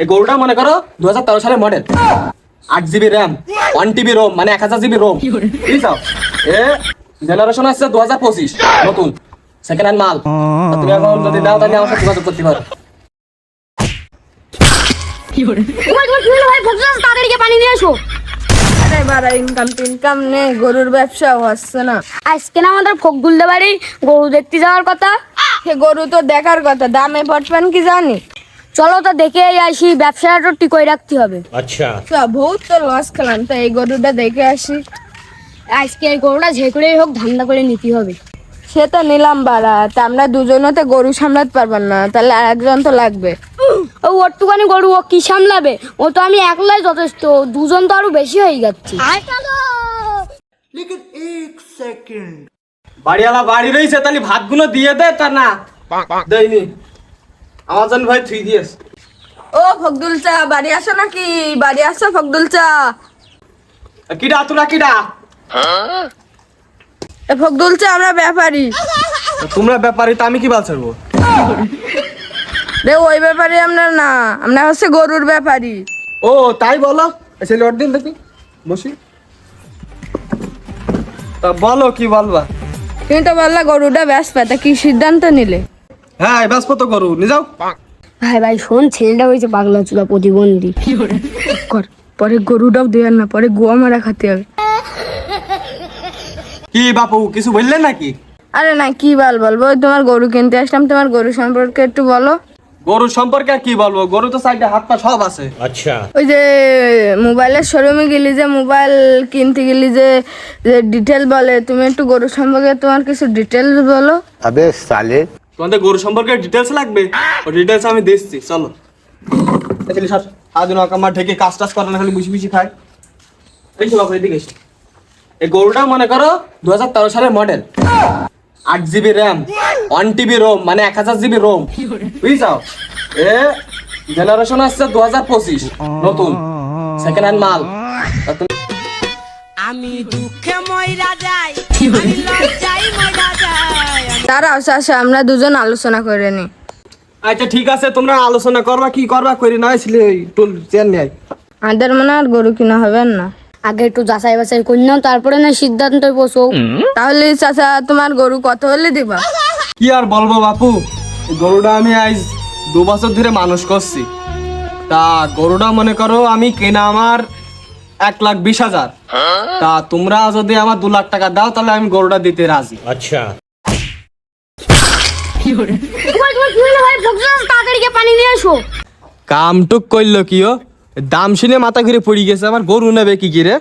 এই গরুটা মনে করো 2013 সালের model, 8 GB RAM, 1 TB ROM, মানে 1000 GB রোম, বুঝছো? এ জেনারেশন আছে 2025, নতুন সেকেন্ড হ্যান্ড মাল। তুমি এখন যদি নাও তাহলে আমার সাথে যোগাযোগ করতে পারো। পানি নিয়ে এসো। আরে বাড়া ইনকাম নেই, গরুর ব্যবসাও হচ্ছে না। আজকে না আমাদের ফকদুলদের বাড়ি গরু দেখতে যাওয়ার কথা। সে গরু তো দেখার কথা, দামে পটবেন কি জানি। চলো তো দেখে আসি, ব্যবসাটা তো টিকই রাখতে হবে। বহুত তো লস খেলাম, তো এই গরুটা দেখে আসি। আজকে এই গরুটা যে করেই হোক ধান্দা করে নিতে হবে। সে তো নিলাম বাড়া, তা আমরা দুজনে তো গরু সামলাতে পারবেন না, তাহলে আরেকজন তো লাগবে। ও ওরটুকানি গরু ও কি সামলাবে? ও তো আমি একলাই যথেষ্ট, দুজন তো আরো বেশি হয়ে যাচ্ছে। বাড়িওয়ালা বাড়ি রয়েছে, তাহলে ভাতগুলো দিয়ে দে। তা না দেয়নি, আমার জন্য ভাই 3 দিয়েস। ও ফকদুল চা, বাড়ি আসো নাকি? বাড়ি আসো ফকদুল চা। কিডা তোরা কিডা? এ ফকদুল চা, আমরা ব্যাপারী। তোমরা ব্যাপারী, তো আমি কি বাল ছাড়বো? রে ওই ব্যাপারী আমরা না, আমরা হচ্ছে গরুর ব্যাপারী। ও তাই বলো, এসে লট দিন দেখি বসি। তা বলো কি বলবা? তুমি তো বললা গরুটা বেচবা, তা কি সিদ্ধান্ত নিলে? হ্যাঁ ব্যস্ত তো করু, নিয়ে যাও। ভাই ভাই শোন, ছেলেটা হয়েছে পাগলা চুলা প্রতিবন্ধী। কর, পরে গরুটাও দেওয়ার না, পরে গোয়া মারা খাতে হবে। কি বাপু কিছু বললেন নাকি? আরে না, কি বলবো, ওই তোমার গরু কিনতে আসলাম, তোমার গরু সম্পর্কে একটু বলো। গরুর সম্পর্কে আর কি বলবো, গরু তো সাইডে হাত পা সব আছে। ওই যে মোবাইলের শোরুমে গেলি, যে মোবাইল কিনতে গেলি, যে ডিটেল বলে, তুমি একটু গরু সম্পর্কে তোমার কিছু ডিটেলস বলো। अबे साले তোমাদের গরু সম্পর্কে ডিটেলস লাগবে? ও ডিটেলস আমি দিচ্ছি, চলো। এখানে সব আজ না কামার ঢেকে কাজ টাজ করে না, খালি বুঝি বুঝি খায়। এই তো বাপু এদিকে এসো। এই গরুটা মনে করো 2013 সালের model, 8 GB RAM, 1 TB ROM, মানে 1000 GB রোম, বুঝছো? এ জেনারেশন আছে 2025, নতুন সেকেন্ড হ্যান্ড মাল। তা তুমি আমি দুঃখে মইরা যাই, আমি লজ্জায় মইরা যাই। তারা আসা আমরা দুজন আলোচনা করে নি। আচ্ছা ঠিক আছে, তোমরা আলোচনা করবা, কি করবা করি না ছিল টুল চেয়ার নিয়ে। আমাদের মনে আর গরু কিনা হবে না। আগে একটু যাচাই বাছাই করে নাও, তারপরে না সিদ্ধান্ত বসো। তাহলে চাচা তোমার গরু কত হলে দিবা? কি আর বলবো বাপু, এই গরুটা আমি আজ 2 বছর ধরে মানুষ করছি। তা গরুটা মনে করো আমি কেনা আমার 1,20,000। তা তোমরা যদি আমার 2 লাখ টাকা দাও, তাহলে আমি গরুটা দিতে রাজি। তাড়াতাড়ি গিয়ে পানি নিয়ে এসো। কামটুক করলো কি ও, দাম শুনে মাথা ঘুরে পড়ে গেছে, আমার গরু নেবে কি রে?